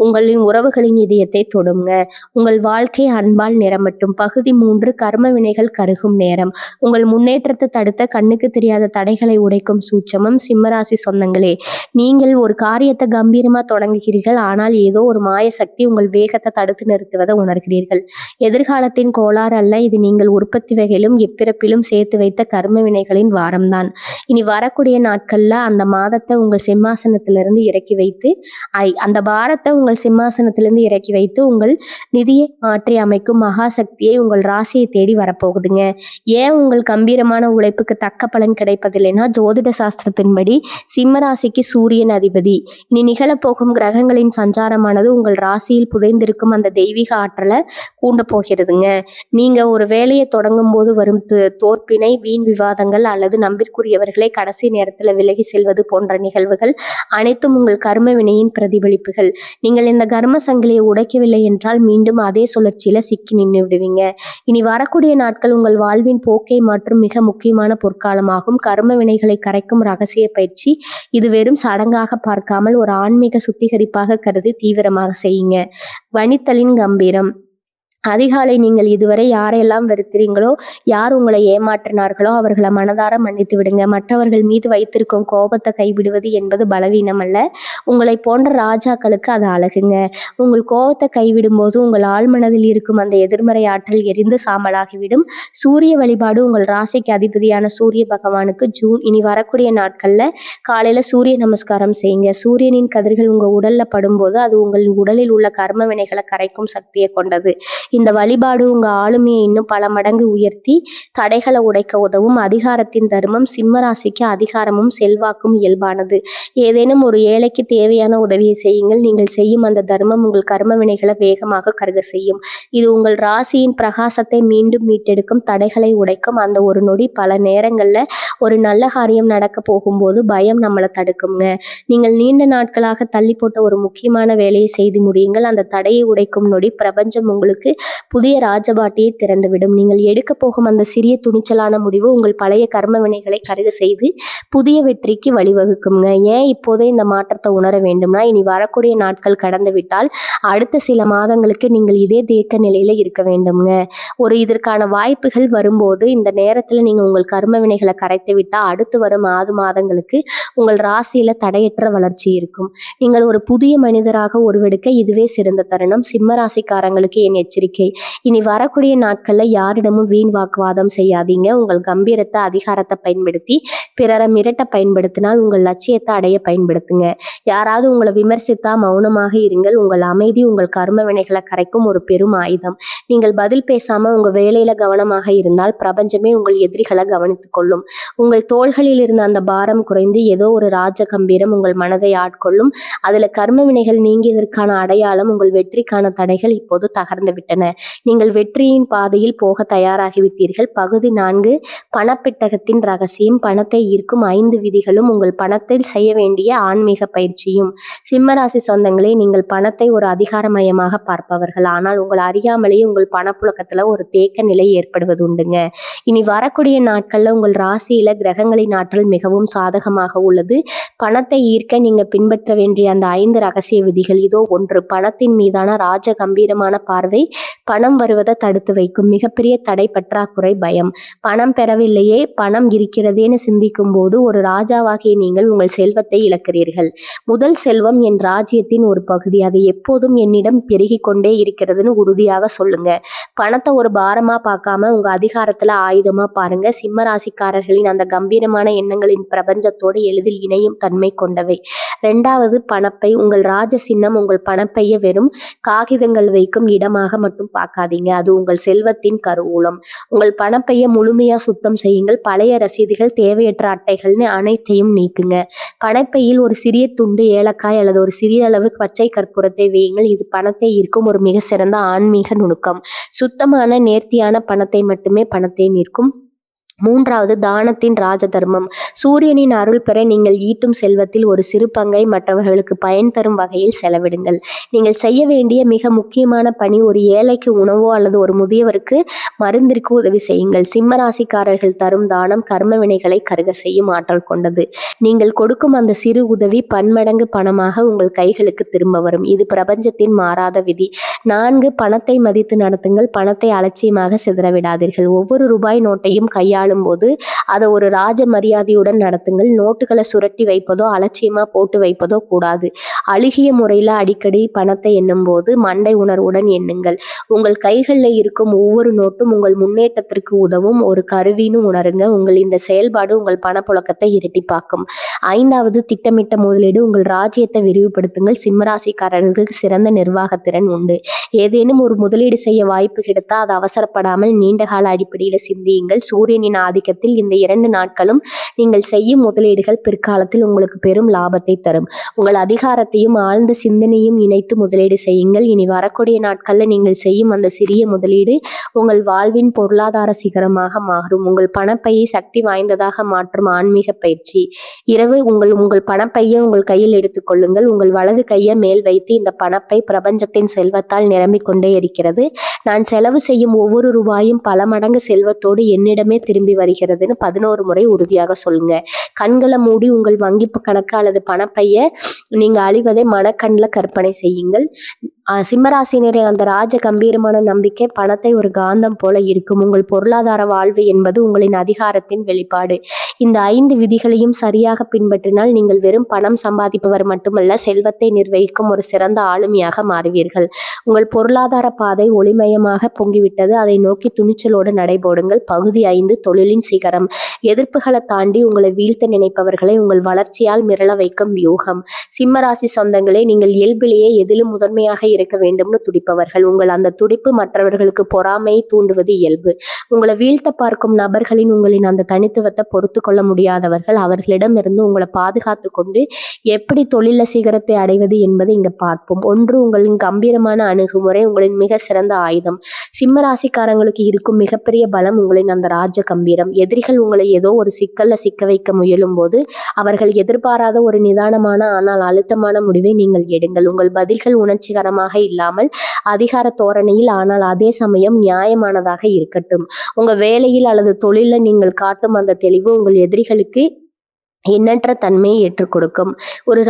உங்களின் உறவுகளின் இதயத்தை தொடுங்க. உங்கள் வாழ்க்கை அன்பால் நிரம்பட்டும். பகுதி 3, கர்ம வினைகள் கருகும் நேரம். உங்கள் முன்னேற்றத்தை தடுத்த கண்ணுக்கு தெரியாத தடைகளை உடைக்கும் சூட்சமம். சிம்மராசி சொந்தங்களே, நீங்கள் ஒரு காரியத்தை கம்பீரமா தொடங்குகிறீர்கள். ஆனால் ஏதோ ஒரு மாய சக்தி உங்கள் வேகத்தை தடுத்து நிறுத்துவதை உணர்கிறீர்கள். எதிர்காலத்தின் கோளாறு அல்ல, இது நீங்கள் உற்பத்தி வகையிலும் எப்பிறப்பிலும் சேர்த்து வைத்த கர்ம வினைகளின் வாரம்தான். இனி வரக்கூடிய நாட்கள்ல அந்த மாதத்தை உங்கள் சிம்மாசனத்திலிருந்து இறக்கி வைத்து அந்த பாரத்தை உங்கள் சிம்மாசனத்திலிருந்து இறக்கி வைத்து உங்கள் நிதியை மாற்றி அமைக்கும் மகாசக்தியை உங்கள் ராசியை தேடி வரப்போகுதுங்க. ஏன் உங்கள் கம்பீரமான உழைப்புக்கு தக்க பலன் கிடைப்பதில்லைன்னா, ஜோதிட சாஸ்திரத்தின்படி சிம்மராசிக்கு சூரியன் அதிபதி. இனி நிகழப்போகும் கிரகங்களின் சஞ்சாரமானது உங்கள் ராசியில் புதைந்திருக்கும் அந்த தெய்வீக ஆற்றலை கூண்ட போகிறதுங்க. நீங்க ஒரு வேலையை தொடங்கும் போது வரும் தோற்பினை, வீண் விவாதங்கள் அல்லது நம்பிற்குரியவர்களை கடைசி நேரத்தில் விலகி செல்வது போன்ற நிகழ்வுகள் அனைத்தும் உங்கள் கர்ம வினையின் பிரதிபலிப்புகள். நீங்கள் இந்த கர்ம சங்கிலியை உடைக்கவில்லை என்றால் மீண்டும் அதே சுழற்சியில சிக்கி நின்று விடுவீங்க. இனி வரக்கூடிய நாட்கள் உங்கள் வாழ்வின் போக்கை மாற்றும் மிக முக்கியமான பொற்காலமாகும். கர்ம வினைகளை கரைக்கும் ரகசிய பயிற்சி. இது வெறும் சடங்காக பார்க்காமல் ஒரு ஆன்மீக சுத்திகரிப்பாக கருதி தீவிரமாக செய்யுங்க. வனித்தலின் கம்பீரம். அதிகாலை நீங்கள் இதுவரை யாரையெல்லாம் வெறுக்கிறீங்களோ, யார் உங்களை ஏமாற்றினார்களோ அவர்களை மனதார மன்னித்து விடுங்க. மற்றவர்கள் மீது வைத்திருக்கும் கோபத்தை கைவிடுவது என்பது பலவீனம் அல்ல, உங்களை போன்ற ராஜாக்களுக்கு அது அழகுங்க. உங்கள் கோபத்தை கைவிடும் போது உங்கள் ஆழ்மனதில் இருக்கும் அந்த எதிர்மறை ஆற்றல் எரிந்து சாம்பலாகிவிடும். சூரிய வழிபாடு. உங்கள் ராசிக்கு அதிபதியான சூரிய பகவானுக்கு இனி வரக்கூடிய நாட்கள்ல காலையில சூரிய நமஸ்காரம் செய்யுங்க. சூரியனின் கதிர்கள் உங்க உடல்ல படும்போது அது உங்கள் உடலில் உள்ள கர்ம வினைகளை கரைக்கும் சக்தியை கொண்டது. இந்த வழிபாடு உங்க ஆளுமையை இன்னும் பல மடங்கு உயர்த்தி தடைகளை உடைக்க உதவும். அதிகாரத்தின் தர்மம். சிம்மராசிக்கு அதிகாரமும் செல்வாக்கும் இயல்பானது. ஏதேனும் ஒரு ஏழைக்கு தேவையான உதவியை செய்யுங்கள். நீங்கள் செய்யும் அந்த தர்மம் உங்கள் கர்ம வினைகளை வேகமாக கருக செய்யும். இது உங்கள் ராசியின் பிரகாசத்தை மீண்டும் மீட்டெடுக்கும், தடைகளை உடைக்கும். அந்த ஒரு நொடி பல நேரங்கள்ல ஒரு நல்ல காரியம் நடக்க போகும்போது பயம் நம்மளை தடுக்குங்க. நீங்கள் நீண்ட நாட்களாக தள்ளி போட்ட ஒரு முக்கியமான வேலையை செய்து முடியுங்கள். அந்த தடையை உடைக்கும் நொடி பிரபஞ்சம் உங்களுக்கு புதிய ராஜபாட்டியை திறந்துவிடும். நீங்கள் எடுக்க போகும் அந்த சிறிய துணிச்சலான முடிவு உங்கள் பழைய கர்ம வினைகளை கருக செய்து புதிய வெற்றிக்கு வழிவகுக்குங்க. ஏன் இப்போதே இந்த மாற்றத்தை உணர வேண்டும்னா, இனி வரக்கூடிய நாட்கள் கடந்து விட்டால் அடுத்த சில மாதங்களுக்கு நீங்கள் இதே தேக்க நிலையில இருக்க வேண்டும்ங்க. இதற்கான வாய்ப்புகள் வரும்போது இந்த நேரத்துல நீங்க உங்கள் கர்ம வினைகளை கரைத்து விட்டா அடுத்து வரும் 6 மாதங்களுக்கு உங்கள் ராசியில தடையற்ற வளர்ச்சி இருக்கும். நீங்கள் ஒரு புதிய மனிதராக உருவெடுக்க இதுவே சிறந்த தருணம். சிம்ம ராசிக்காரங்களுக்கு என் எச்சரிக்கை, இனி வரக்கூடிய நாட்கள்ல யாரிடமும் வீண் வாக்குவாதம் செய்யாதீங்க. உங்கள் கம்பீரத்தை, அதிகாரத்தை பயன்படுத்தி பிறரை மிரட்ட பயன்படுத்தினால் உங்கள் லட்சியத்தை அடைய பயன்படுத்துங்க. யாராவது உங்களை விமர்சித்தா மௌனமாக இருங்கள். உங்கள் அமைதி உங்கள் கர்ம வினைகளை கரைக்கும் ஒரு பெரும் ஆயுதம். நீங்கள் பதில் பேசாம உங்க வேலையில கவனமாக இருந்தால் பிரபஞ்சமே உங்கள் எதிரிகளை கவனித்துக் கொள்ளும். உங்கள் தோள்களில் இருந்த அந்த பாரம் குறைந்து ஏதோ ஒரு ராஜ கம்பீரம் உங்கள் மனதை ஆட்கொள்ளும். அதுல கர்ம வினைகள் நீங்கியதற்கான அடையாளம். உங்கள் வெற்றிக்கான தடைகள் இப்போது தகர்ந்து விட்டன. நீங்கள் வெற்றியின் பாதையில் போக தயாராகிவிட்டீர்கள். பகுதி 4, பணப்பெட்டகத்தின் ரகசியம். பணத்தை ஈர்க்கும் 5 விதிகளும் உங்கள் பணத்தில் செய்ய வேண்டிய ஆன்மீக பயிற்சியும். சிம்மராசி சொந்தங்களே, நீங்கள் பணத்தை ஒரு அதிகாரமயமாக பார்ப்பவர்கள். ஆனால் உங்கள் அறியாமலேயே உங்கள் பணப்புழக்கத்துல ஒரு தேக்க நிலை ஏற்படுவது உண்டுங்க. இனி வரக்கூடிய நாட்கள்ல உங்கள் ராசியில கிரகங்களின் ஆற்றல் மிகவும் சாதகமாக உள்ளது. பணத்தை ஈர்க்க நீங்க பின்பற்ற வேண்டிய அந்த 5 ரகசிய விதிகள் இதோ. 1, பணத்தின் மீதான ராஜ கம்பீரமான பார்வை பணம் வருவதை தடுத்து வைக்கும். மிகப்பெரிய தடை பற்றாக்குறை, பயம். பணம் பெறவில்லையே, பணம் இருக்கிறதேன்னு சிந்திக்கும் போது ஒரு ராஜாவாகிய நீங்கள் உங்கள் செல்வத்தை இழக்கிறீர்கள். முதல் செல்வம் என் ராஜ்யத்தின் ஒரு பகுதி, அது எப்போதும் என்னிடம் பெருகி கொண்டே இருக்கிறதுன்னு உறுதியாக சொல்லுங்க. பணத்தை ஒரு பாரமா பார்க்காம உங்க அதிகாரத்துல ஆயுதமா பாருங்க. சிம்ம ராசிக்காரர்களின் அந்த கம்பீரமான எண்ணங்களின் பிரபஞ்சத்தோடு எளிதில் இணையும் தன்மை கொண்டவை. 2வது, பணப்பை. உங்கள் ராஜ சின்னம் உங்கள் பணப்பைய வெறும் காகிதங்கள் வைக்கும் இடமாக மட்டும் பார்க்காதீங்க. அது உங்கள் செல்வத்தின் கருவூலம். உங்கள் பணப்பைய முழுமையா சுத்தம் செய்யுங்கள். பழைய ரசீதுகள், தேவையற்ற அட்டைகள்னு அனைத்தையும் நீக்குங்க. பணப்பையில் ஒரு சிறிய துண்டு ஏலக்காய் அல்லது ஒரு சிறிய அளவு பச்சை கற்பூரத்தை வையுங்கள். இது பணத்தை ஈர்க்கும் ஒரு மிக சிறந்த ஆன்மீக நுணுக்கம். சுத்தமான நேர்த்தியான பணத்தை மட்டுமே பணத்தை நிற்கும். 3வது, தானத்தின் ராஜ தர்மம். சூரியனின் அருள் பெற நீங்கள் ஈட்டும் செல்வத்தில் ஒரு சிறு பங்கை மற்றவர்களுக்கு பயன் தரும் வகையில் செலவிடுங்கள். நீங்கள் செய்ய வேண்டிய மிக முக்கியமான பணி, ஒரு ஏழைக்கு உணவோ அல்லது ஒரு முதியவருக்கு மருந்திற்கு உதவி செய்யுங்கள். சிம்மராசிக்காரர்கள் தரும் தானம் கர்ம வினைகளை கருக செய்யும் ஆற்றல் கொண்டது. நீங்கள் கொடுக்கும் அந்த சிறு உதவி பன்மடங்கு பணமாக உங்கள் கைகளுக்கு திரும்ப வரும். இது பிரபஞ்சத்தின் மாறாத விதி. 4, பணத்தை மதித்து நடத்துங்கள். பணத்தை அலட்சியமாக சிதறவிடாதீர்கள். ஒவ்வொரு ரூபாய் நோட்டையும் கையாளும் போது அதை ஒரு ராஜ மரியாதையுடன் நடத்துங்கள். நோட்டுகளை சுரட்டி வைப்பதோ அலட்சியமா போட்டு வைப்பதோ கூடாது. அழுகிய முறையில அடிக்கடி பணத்தை எண்ணும் போது மண்டை உணர்வுடன் எண்ணுங்கள். உங்கள் கைகளில் இருக்கும் ஒவ்வொரு நோட்டும் உங்கள் முன்னேற்றத்திற்கு உதவும் ஒரு கருவின்னு உணருங்க. உங்கள் இந்த செயல்பாடு உங்கள் பணப்புழக்கத்தை இரட்டிப்பாக்கும். 5வது, திட்டமிட்ட முதலீடு. உங்கள் ராஜ்யத்தை விரிவுபடுத்துங்கள். சிம்மராசிக்காரர்களுக்கு சிறந்த நிர்வாகத்திறன் உண்டு. ஏதேனும் ஒரு முதலீடு செய்ய வாய்ப்பு கிடைத்தா அது அவசரப்படாமல் நீண்டகால அடிப்படையில் சிந்தியுங்கள். சூரியனின் ஆதிக்கத்தில் இந்த 2 நாட்களும் நீங்கள் செய்யும் முதலீடுகள் பிற்காலத்தில் உங்களுக்கு பெரும் லாபத்தை தரும். உங்கள் அதிகாரத்தையும் ஆழ்ந்த சிந்தனையும் இணைத்து முதலீடு செய்யுங்கள். இனி வரக்கூடிய நாட்கள்ல நீங்கள் செய்யும் அந்த சிறிய முதலீடு உங்கள் வாழ்வின் பொருளாதார சிகரமாக மாறும். உங்கள் பணப்பையை சக்தி வாய்ந்ததாக மாற்றும் ஆன்மீக பயிற்சி. இரவு உங்கள் பணப்பையை உங்கள் கையில் எடுத்துக்கொள்ளுங்கள். உங்கள் வலது கையை மேல் வைத்து, இந்த பணப்பை பிரபஞ்சத்தின் செல்வத்தால் நிரம்பிக் கொண்டே இருக்கிறது. நான் செலவு செய்யும் ஒவ்வொரு ரூபாயும் பல மடங்கு செல்வத்தோடு என்னிடமே திரும்பி வருகிறதுன்னு 11 முறை உறுதியாக சொல்லுங்க. கண்களை மூடி உங்கள் வங்கி கணக்கு அல்லது பணப்பைய நீங்க அழிவதை மனக்கண்ணில் கற்பனை செய்யுங்கள். சிம்மராசினரின் அந்த ராஜ கம்பீரமான நம்பிக்கை பணத்தை ஒரு காந்தம் போல இருக்கும். உங்கள் பொருளாதார வாழ்வு என்பது உங்களின் அதிகாரத்தின் வெளிப்பாடு. இந்த 5 விதிகளையும் சரியாக பின்பற்றினால் நீங்கள் வெறும் பணம் சம்பாதிப்பவர் மட்டுமல்ல, செல்வத்தை நிர்வகிக்கும் ஒரு சிறந்த ஆளுமையாக மாறுவீர்கள். உங்கள் பொருளாதார பாதை ஒளிமயமாக பொங்கிவிட்டது. அதை நோக்கி துணிச்சலோடு நடைபோடுங்கள். பகுதி 5, தொழிலின் சிகரம். எதிர்ப்புகளை தாண்டி உங்களை வீழ்த்த நினைப்பவர்களை உங்கள் வளர்ச்சியால் மிரள வைக்கும் வியூகம். சிம்மராசி சொந்தங்களே, நீங்கள் இயல்பிலேயே எதிலும் முதன்மையாக இருக்க வேண்டும்னு துடிப்பவர்கள். உங்கள் அந்த துடிப்பு மற்றவர்களுக்கு பொறாமையை தூண்டுவது இயல்பு. உங்களை வீழ்த்த பார்க்கும் நபர்களின் உங்களின் அந்த தனித்துவத்தை பொறுத்து கொள்ள முடியாதவர்கள். அவர்களிடமிருந்து உங்களை பாதுகாத்து கொண்டு எப்படி தொழில சிகரத்தை அடைவது என்பதை இங்க பார்ப்போம். 1, உங்களின் கம்பீரமான அணுகுமுறை உங்களின் மிக சிறந்த ஆயுதம். ஆயுதம். சிம்ம ராசிக்காரங்களுக்கு இருக்கும் மிகப்பெரிய பலம் உங்களின் அந்த ராஜ கம்பீரம். எதிரிகள் உங்களை ஏதோ ஒரு சிக்கல்ல சிக்க வைக்க முயலும் போது அவர்கள் எதிர்பாராத ஒரு நிதானமான ஆனால் அழுத்தமான முடிவை நீங்கள் எடுங்கள். உங்கள் பதில்கள் உணர்ச்சிகரமாக இல்லாமல் அதிகார தோரணையில், ஆனால் அதே சமயம் நியாயமானதாக இருக்கட்டும். உங்க வேலையில் அல்லது தொழில நீங்கள் காட்டும் அந்த தெளிவு உங்கள் எதிரிகளுக்கு எண்ணற்ற தன்மையை ஏற்றுக் கொடுக்கும். ஒரு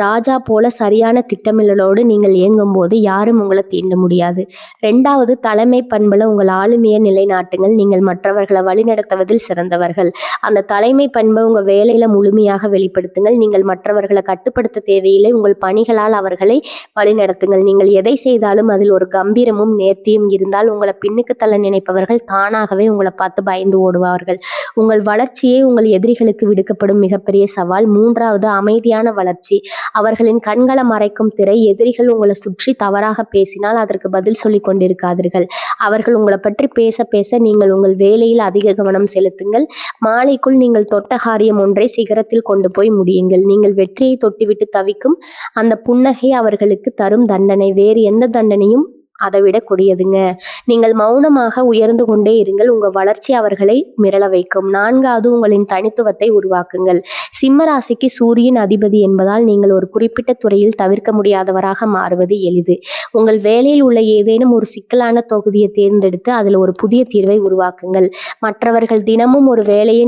ராஜா போல சரியான திட்டமிடலோடு நீங்கள் இயங்கும் போது யாரும் உங்களை தீண்ட முடியாது. 2வது, தலைமை பண்புல உங்கள் ஆளுமையை நிலைநாட்டுங்கள். நீங்கள் மற்றவர்களை வழிநடத்துவதில் சிறந்தவர்கள். அந்த தலைமை பண்பை உங்க வேலையில முழுமையாக வெளிப்படுத்துங்கள். நீங்கள் மற்றவர்களை கட்டுப்படுத்த தேவையில்லை. உங்கள் பணிகளால் அவர்களை வழிநடத்துங்கள். நீங்கள் எதை செய்தாலும் அதில் ஒரு கம்பீரமும் நேர்த்தியும் இருந்தால் உங்களை பின்னுக்கு தள்ள நினைப்பவர்கள் தானாகவே உங்களை பார்த்து பயந்து ஓடுவார்கள். உங்கள் வளர்ச்சியே உங்கள் எதிரிகளுக்கு விடுக்கப்படும் மிகப்பெரிய சவால். 3வது, அமைதியான வளர்ச்சி. அவர்களின் கண்களை மறைக்கும் திரை. எதிரிகள் உங்களை சுற்றி தவறாக பேசினால் அதற்கு பதில் சொல்லிக் கொண்டிருக்காதீர்கள். அவர்கள் உங்களை பற்றி பேச பேச நீங்கள் உங்கள் வேலையில் அதிக கவனம் செலுத்துங்கள். மாலைக்குள் நீங்கள் தொட்ட காரியம் ஒன்றை சிகரத்தில் கொண்டு போய் முடியுங்கள். நீங்கள் வெற்றியை தொட்டுவிட்டு தவிக்கும் அந்த புன்னகை அவர்களுக்கு தரும் தண்டனை வேறு எந்த தண்டனையும் அதை விட கொடியதுங்க. நீங்கள் மௌனமாக உயர்ந்து கொண்டே இருங்கள். உங்க வளர்ச்சி அவர்களை மிரள வைக்கும். 4வது, உங்களின் தனித்துவத்தை உருவாக்குங்கள். சிம்ம ராசிக்கு சூரியன் அதிபதி என்பதால் நீங்கள் ஒரு குறிப்பிட்ட துறையில் தவிர்க்க முடியாதவராக மாறுவது எளிது. உங்கள் வேலையில் உள்ள ஏதேனும் ஒரு சிக்கலான தொகுதியை தேர்ந்தெடுத்து அதில் ஒரு புதிய தீர்வை உருவாக்குங்கள். மற்றவர்கள் தினமும் ஒரு வேலையை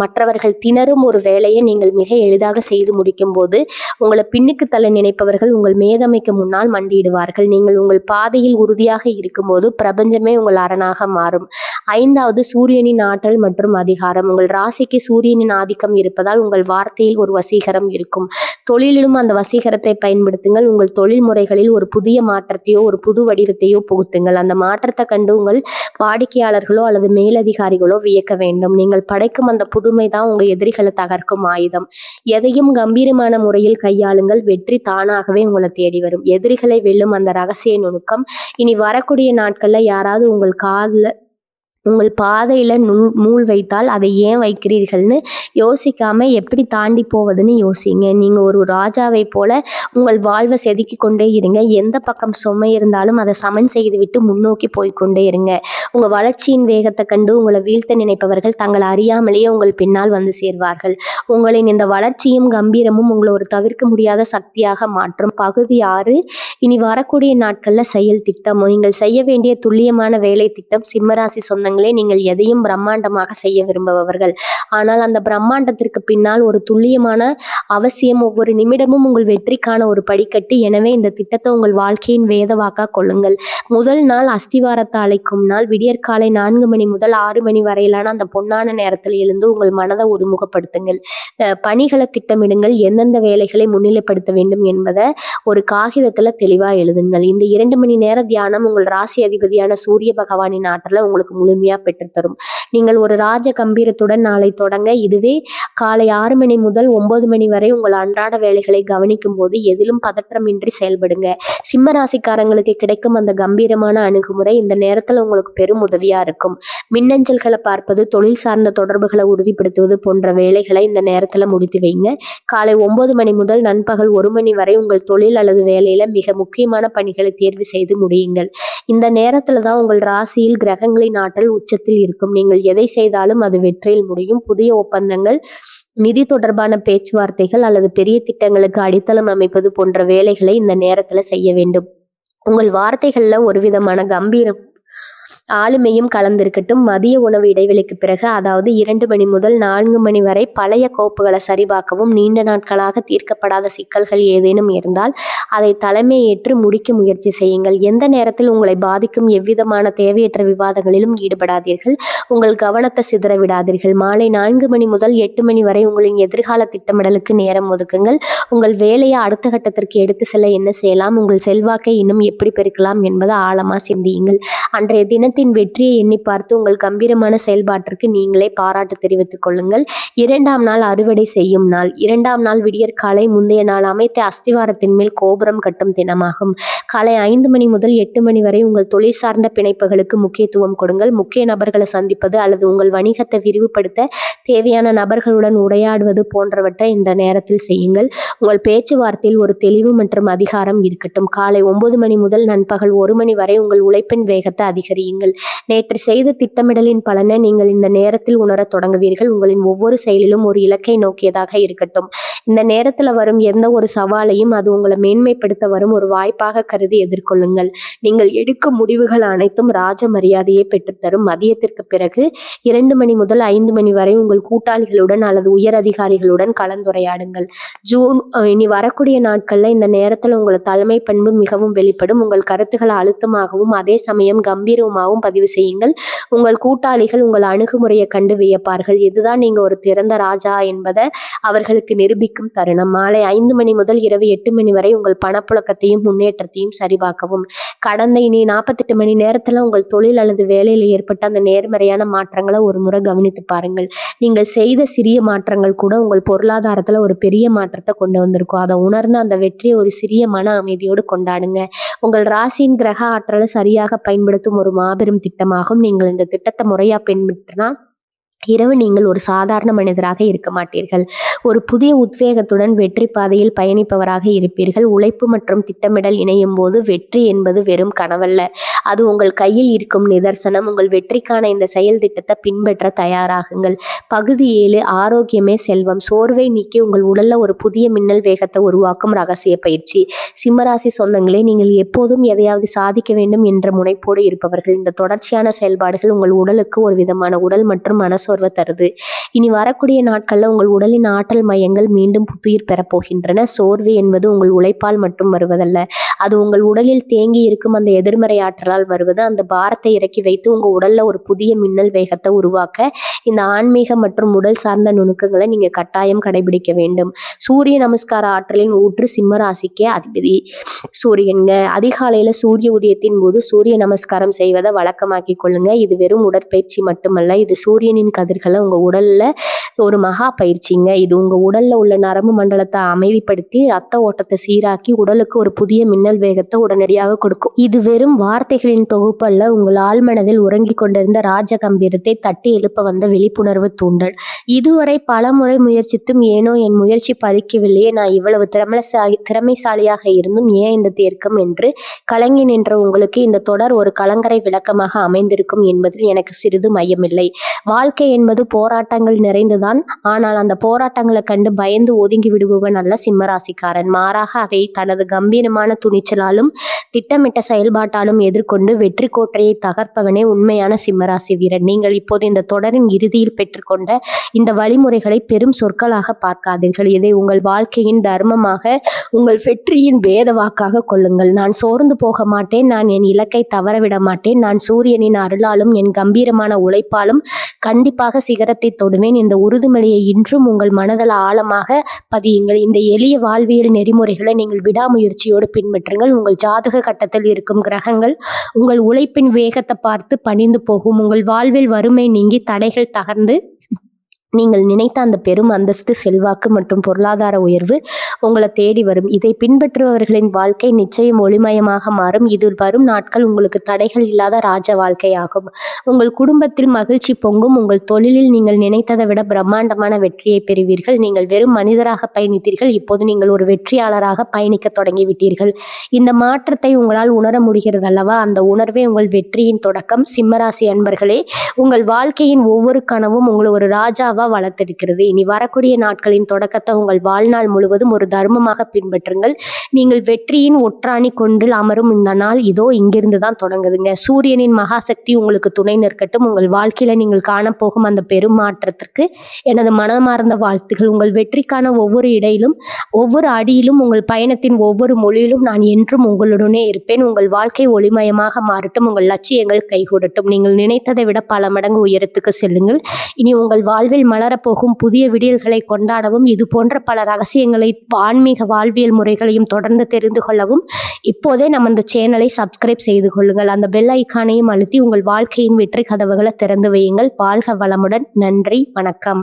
மற்றவர்கள் திணறும் ஒரு வேலையை நீங்கள் மிக எளிதாக செய்து முடிக்கும் போது உங்களை பின்னுக்கு தள்ள நினைப்பவர்கள் உங்கள் மேதமைக்கு முன்னால் மண்டியிடுவார்கள். நீங்கள் உங்கள் பாதையில் உறுதியாக இருக்கும்போது பிரபஞ்சமே உங்கள் அரணாக மாறும். 5வது, சூரியனின் ஆற்றல் மற்றும் அதிகாரம். உங்கள் ராசிக்கு சூரியனின் ஆதிக்கம் இருப்பதால் உங்கள் வார்த்தையில் ஒரு வசீகரம் இருக்கும். தொழிலிலும் அந்த வசீகரத்தை பயன்படுத்துங்கள். உங்கள் தொழில் முறைகளில் ஒரு புதிய மாற்றத்தையோ ஒரு புது வடிவத்தையோ புகுத்துங்கள். அந்த மாற்றத்தை கண்டு உங்கள் வாடிக்கையாளர்களோ அல்லது மேலதிகாரிகளோ வியக்க வேண்டும். நீங்கள் படைக்கும் அந்த புதுமை தான் உங்கள் எதிரிகளை தகர்க்கும் ஆயுதம். எதையும் கம்பீரமான முறையில் கையாளுங்கள். வெற்றி தானாகவே உங்களை தேடி வரும். எதிரிகளை வெல்லும் அந்த ரகசிய நுணுக்கம் இனி வரக்கூடிய நாட்கள்ல யாராவது உங்கள் பாதையில நூல் வைத்தால் அதை ஏன் வைக்கிறீர்கள்னு யோசிக்காம எப்படி தாண்டி போவதுன்னு யோசிங்க. நீங்க ஒரு ராஜாவை போல உங்கள் வாழ்வை செதுக்கி கொண்டே இருங்க. எந்த பக்கம் சுமை இருந்தாலும் அதை சமன் செய்து விட்டு முன்னோக்கி போய்கொண்டே இருங்க. உங்க வளர்ச்சியின் வேகத்தை கண்டு உங்களை வீழ்த்த நினைப்பவர்கள் தங்களை அறியாமலேயே உங்கள் பின்னால் வந்து சேர்வார்கள். உங்களின் இந்த வளர்ச்சியும் கம்பீரமும் உங்களை ஒரு தவிர்க்க முடியாத சக்தியாக மாற்றும். பகுதி 6, இனி வரக்கூடிய நாட்கள்ல செயல் திட்டம். நீங்கள் செய்ய வேண்டிய துல்லியமான வேலை திட்டம். சிம்மராசி சொந்தங்களே, நீங்கள் எதையும் பிரம்மாண்டமாக செய்ய விரும்புபவர்கள். ஆனால் அந்த பிரம்மாண்டத்திற்கு பின்னால் ஒரு துல்லியமான அவசியம். ஒவ்வொரு நிமிடமும் உங்கள் வெற்றிக்கான ஒரு படிக்கட்டு. எனவே இந்த திட்டத்தை உங்கள் வாழ்க்கையின் வேதவாக்கா கொள்ளுங்கள். முதல் நாள் அஸ்திவாரத்தை அழைக்கும் நாள். விடியற்காலை 4 மணி முதல் 6 மணி வரையிலான அந்த பொன்னான நேரத்தில் எழுந்து உங்கள் மனதை ஒருமுகப்படுத்துங்கள். பணிகளை திட்டமிடுங்கள். எந்தெந்த வேலைகளை முன்னிலைப்படுத்த வேண்டும் என்பதை ஒரு காகிதத்துல தெளிவா எழுதுங்கள். இந்த 2 மணி நேர தியானம் உங்கள் ராசி அதிபதியான சூரிய பகவானின் ஆற்றலை உங்களுக்கு முழுமையா பெற்றுத்தரும். நீங்கள் ஒரு ராஜ கம்பீரத்துடன் நாளை தொடங்க. இதுவே காலை 6 மணி முதல் 9 மணி வரை உங்கள் அன்றாட வேலைகளை கவனிக்கும் போது எதிலும் பதற்றமின்றி செயல்படுங்க. சிம்ம ராசிக்காரங்களுக்கு கிடைக்கும் அந்த கம்பீரமான அணுகுமுறை இந்த நேரத்துல உங்களுக்கு பெரும் உதவியா இருக்கும். மின்னஞ்சல்களை பார்ப்பது, தொழில் சார்ந்த தொடர்புகளை உறுதிப்படுத்துவது போன்ற வேலைகளை இந்த நேரத்துல முடித்து வைங்க. காலை 9 மணி முதல் நண்பகல் 1 மணி வரை உங்கள் தொழில் அல்லது வேலையில மிக முக்கியமான பணிகளை தேர்வு செய்து முடியுங்கள். இந்த நேரத்துல தான் உங்கள் ராசியில் கிரகங்களின் ஆற்றல் உச்சத்தில் இருக்கும். நீங்கள் எதை செய்தாலும் அது வெற்றியில் முடியும். புதிய ஒப்பந்தங்கள், நிதி தொடர்பான பேச்சுவார்த்தைகள் அல்லது பெரிய திட்டங்களுக்கு அடித்தளம் அமைப்பது போன்ற வேலைகளை இந்த நேரத்துல செய்ய வேண்டும். உங்கள் வார்த்தைகள்ல ஒரு விதமான கம்பீரம் ஆளுமையும் கலந்திருக்கட்டும். மதிய உணவு இடைவெளிக்கு பிறகு, அதாவது 2 மணி முதல் 4 மணி வரை பழைய கோப்புகளை சரிபார்க்கவும், நீண்ட நாட்களாக தீர்க்கப்படாத சிக்கல்கள் ஏதேனும் இருந்தால் அதை தலைமை ஏற்று முடிக்க முயற்சி செய்யுங்கள். எந்த நேரத்தில் உங்களை பாதிக்கும் எவ்விதமான தேவையற்ற விவாதங்களிலும் ஈடுபடாதீர்கள். உங்கள் கவனத்தை சிதற விடாதீர்கள். மாலை 4 மணி முதல் 8 மணி வரை உங்களின் எதிர்கால திட்டமிடலுக்கு நேரம் ஒதுக்குங்கள். உங்கள் வேலையை அடுத்த கட்டத்திற்கு எடுத்து செல்ல என்ன செய்யலாம், உங்கள் செல்வாக்கை இன்னும் எப்படி பெருக்கலாம் என்பதை ஆழமா சிந்தியுங்கள். அன்றைய தினத்தில் தினத்தின் வெற்றியை எண்ணி பார்த்து உங்கள் கம்பீரமான செயல்பாட்டிற்கு நீங்களே பாராட்டு தெரிவித்துக் கொள்ளுங்கள். 2ஆம் நாள் அறுவடை செய்யும் நாள். 2ஆம் நாள் விடியற்காலை முந்தைய நாள் அமைத்த அஸ்திவாரத்தின் மேல் கோபுரம் கட்டும் தினமாகும். காலை 5 மணி முதல் 8 மணி வரை உங்கள் தொழில் சார்ந்த பிணைப்புகளுக்கு முக்கியத்துவம் கொடுங்கள். முக்கிய நபர்களை சந்திப்பது அல்லது உங்கள் வணிகத்தை விரிவுபடுத்த தேவையான நபர்களுடன் உரையாடுவது போன்றவற்றை இந்த நேரத்தில் செய்யுங்கள். உங்கள் பேச்சுவார்த்தையில் ஒரு தெளிவு மற்றும் அதிகாரம் இருக்கட்டும். காலை 9 மணி முதல் நண்பகல் 1 மணி வரை உங்கள் உழைப்பின் வேகத்தை அதிகரியுங்கள். நேற்று செய்த திட்டமிடலின் பலனை நீங்கள் இந்த நேரத்தில் உணரத் தொடங்குவீர்கள். உங்களின் ஒவ்வொரு செயலிலும் ஒரு இலக்கை நோக்கியதாக இருக்கட்டும். இந்த நேரத்தில் வரும் எந்த ஒரு சவாலையும் அது உங்களை மேன்மைப்படுத்த வரும் ஒரு வாய்ப்பாக கருதி எதிர்கொள்ளுங்கள். நீங்கள் எடுக்கும் முடிவுகள் அனைத்தும் ராஜ மரியாதையை பெற்றுத்தரும். மதியத்திற்கு பிறகு 2 மணி முதல் 5 மணி வரை உங்கள் கூட்டாளிகளுடன் அல்லது உயர் அதிகாரிகளுடன் கலந்துரையாடுங்கள். இனி வரக்கூடிய நாட்கள்ல இந்த நேரத்தில் உங்கள் தலைமை பண்பு மிகவும் வெளிப்படும். உங்கள் கருத்துக்களை அழுத்தமாகவும் அதே சமயம் கம்பீரமாகவும் பதிவு செய்யுங்கள். உங்கள் கூட்டாளிகள் உங்கள் அணுகுமுறையை கண்டு வியப்பார்கள். இதுதான் நீங்க ஒரு திறந்த ராஜா என்பதை அவர்களுக்கு நிரூபிக்கும் தருணம். மாலை 5 மணி முதல் இரவு 8 மணி வரை உங்கள் பணப்புழக்கத்தையும் முன்னேற்றத்தையும் சரிபார்க்கவும். கடந்த இனி 48 மணி நேரத்துல உங்கள் தொழில் அல்லது வேலையில் ஏற்பட்ட அந்த நேர்மறையான மாற்றங்களை ஒரு முறை கவனித்து பாருங்கள். நீங்கள் செய்த சிறிய மாற்றங்கள் கூட உங்கள் பொருளாதாரத்துல ஒரு பெரிய மாற்றத்தை கொண்டு வந்திருக்கும். அதை உணர்ந்து அந்த வெற்றியை ஒரு சிறிய மன அமைதியோடு கொண்டாடுங்க. உங்கள் ராசியின் கிரக ஆற்றலை சரியாக பயன்படுத்தும் ஒரு மாபெரும் திட்டமாகும். நீங்கள் இந்த திட்டத்தை முறையா பின்பற்றினா இரவு நீங்கள் ஒரு சாதாரண மனிதராக இருக்க மாட்டீர்கள். ஒரு புதிய உத்வேகத்துடன் வெற்றி பாதையில் பயணிப்பவராக இருப்பீர்கள். உழைப்பு மற்றும் திட்டமிடல் இணையும் போது வெற்றி என்பது வெறும் கனவல்ல, அது உங்கள் கையில் இருக்கும் நிதர்சனம். உங்கள் வெற்றிக்கான இந்த செயல் திட்டத்தை பின்பற்ற தயாராகுங்கள். பகுதி 7 ஆரோக்கியமே செல்வம். சோர்வை நீக்கி உங்கள் உடல்ல ஒரு புதிய மின்னல் வேகத்தை உருவாக்கும் ரகசிய பயிற்சி. சிம்மராசி சொந்தங்களே, நீங்கள் எப்போதும் எதையாவது சாதிக்க வேண்டும் என்ற முனைப்போடு இருப்பவர்கள். இந்த தொடர்ச்சியான செயல்பாடுகள் உங்கள் உடலுக்கு ஒரு விதமான உடல் மற்றும் மனசோர்வை தருது. இனி வரக்கூடிய நாட்கள்ல உங்கள் உடலின் ஆற்றல் மையங்கள் மீண்டும் புத்துயிர் பெறப்போகின்றன. சோர்வு என்பது உங்கள் உழைப்பால் மட்டும் வருவதல்ல, அது உங்கள் உடலில் தேங்கி இருக்கும் அந்த எதிர்மறை ஆற்றலால் வருவது. அந்த பாரத்தை இறக்கி வைத்து உங்க உடல்ல ஒரு புதிய மின்னல் வேகத்தை உருவாக்க இந்த ஆன்மீக மற்றும் உடல் சார்ந்த நுணுக்கங்களை நீங்க கட்டாயம் கடைபிடிக்க வேண்டும். சூரிய நமஸ்கார ஆற்றலின் ஊற்று சிம்ம ராசிக்கே அதிபதி சூரியன்க. அதிகாலையில சூரிய உதயத்தின் போது சூரிய நமஸ்காரம் செய்வதை வழக்கமாக்கி கொள்ளுங்க. இது வெறும் உடற்பயிற்சி மட்டுமல்ல, இது சூரியனின் கதிர்களை உங்க உடல்ல ஒரு மகா பயிற்சிங்க. இது உங்க உடல்ல உள்ள நரம்பு மண்டலத்தை அமைதிப்படுத்தி ரத்த ஓட்டத்தை சீராக்கி உடலுக்கு ஒரு புதிய மின்னல் வேகத்தை உடனடியாக கொடுக்கும். இது வெறும் வார்த்தைகளின் தொகுப்பு அல்ல, உங்கள் ஆழ்மனதில் உறங்கிக் கொண்டிருந்த ராஜ கம்பீரத்தை தட்டி எழுப்ப வந்த விழிப்புணர்வு தூண்டல். இதுவரை பல முறை முயற்சித்தும் ஏனோ என் முயற்சி பலிக்கவில்லையே, நான் இவ்வளவு திறமைசாலியாக இருந்தும் ஏன் இந்த தேர்க்கம் என்று கலங்கி நின்ற உங்களுக்கு இந்த தொடர் ஒரு கலங்கரை விளக்கமாக அமைந்திருக்கும் என்பதில் எனக்கு சிறிது மையமில்லை. வாழ்க்கை என்பது போராட்டங்கள் நிறைந்துதான். ஆனால் அந்த போராட்டங்களை கண்டு பயந்து ஒதுங்கி விடுபவன் அல்ல சிம்மராசிக்காரன். மாறாக அதை தனது கம்பீரமான துணிச்சலாலும் திட்டமிட்ட செயல்பாட்டாலும் எதிர்கொண்டு வெற்றி கோட்டையை தகர்ப்பவனே உண்மையான சிம்மராசி வீரன். நீங்கள் இப்போது இந்த தொடரின் இறுதியில் பெற்றுக்கொண்ட இந்த வழிமுறைகளை பெரும் சொற்களாக பார்க்காதீர்கள். இதை உங்கள் வாழ்க்கையின் தர்மமாக, உங்கள் வெற்றியின் வேத வாக்காக கொள்ளுங்கள். நான் சோர்ந்து போக மாட்டேன், நான் என் இலக்கை தவறவிட மாட்டேன், நான் சூரியனின் அருளாலும் என் கம்பீரமான உழைப்பாலும் கண்டிப்பாக சிகரத்தை தொடுவேன். இந்த உறுதிமொழியை இன்றும் உங்கள் மனதில் ஆழமாக பதியுங்கள். இந்த எளிய வாழ்வியல் நெறிமுறைகளை நீங்கள் விடாமுயற்சியோடு பின்பற்றுங்கள். உங்கள் ஜாதக கட்டத்தில் இருக்கும் கிரகங்கள் உங்கள் உழைப்பின் வேகத்தை பார்த்து பணிந்து போகும். உங்கள் வாழ்வில் வறுமை நீங்கி தடைகள் தகர்ந்து நீங்கள் நினைத்த அந்த பெரும் அந்தஸ்து, செல்வாக்கு மற்றும் பொருளாதார உயர்வு உங்களை தேடி வரும். இதை பின்பற்றுபவர்களின் வாழ்க்கை நிச்சயம் ஒளிமயமாக மாறும். இதில் வரும் நாட்கள் உங்களுக்கு தடைகள் இல்லாத ராஜ வாழ்க்கையாகும். உங்கள் குடும்பத்தில் மகிழ்ச்சி பொங்கும். உங்கள் தொழிலில் நீங்கள் நினைத்ததை விட பிரம்மாண்டமான வெற்றியை பெறுவீர்கள். நீங்கள் வெறும் மனிதராக பயணித்தீர்கள், இப்போது நீங்கள் ஒரு வெற்றியாளராக பயணிக்க தொடங்கிவிட்டீர்கள். இந்த மாற்றத்தை உங்களால் உணர முடிகிறது அல்லவா? அந்த உணர்வே உங்கள் வெற்றியின் தொடக்கம். சிம்மராசி அன்பர்களே, உங்கள் வாழ்க்கையின் ஒவ்வொரு கனவும் உங்களை ஒரு ராஜாவா வளர்த்தெடுக்கிறது. இனி வரக்கூடிய நாட்களின் தொடக்கத்தை உங்கள் வாழ்நாள் முழுவதும் ஒரு தர்மமாக பின்பற்றுங்கள். நீங்கள் வெற்றியின் ஒற்றாணி கொண்டில் அமரும் இந்த நாள் இதோ இங்கிருந்து தான் தொடங்குதுங்க. சூரியனின் மகாசக்தி உங்களுக்கு துணை நிற்கட்டும். உங்கள் வாழ்க்கையில நீங்கள் காணப்போகும் அந்த பெரும் மாற்றத்திற்கு எனது மனமார்ந்த வாழ்த்துகள். உங்கள் வெற்றிக்கான ஒவ்வொரு இடையிலும், ஒவ்வொரு அடியிலும், உங்கள் பயணத்தின் ஒவ்வொரு மொழியிலும் நான் என்றும் உங்களுடனே இருப்பேன். உங்கள் வாழ்க்கை ஒளிமயமாக மாறட்டும். உங்கள் லட்சியங்கள் கைகூடட்டும். நீங்கள் நினைத்ததை விட பல மடங்கு உயரத்துக்கு செல்லுங்கள். இனி உங்கள் வாழ்வில் மலரப்போகும் புதிய விடியல்களை கொண்டாடவும் இது போன்ற பல ரகசியங்களை ஆன்மீக வாழ்வியல் முறைகளையும் தொடர்ந்து தெரிந்து கொள்ளவும் இப்போதே நம்ம இந்த சேனலை சப்ஸ்கிரைப் செய்து கொள்ளுங்கள். அந்த பெல் ஐக்கானையும் அழுத்தி உங்கள் வாழ்க்கையின் வெற்றி கதவுகளை திறந்து வையுங்கள். வாழ்க வளமுடன். நன்றி, வணக்கம்.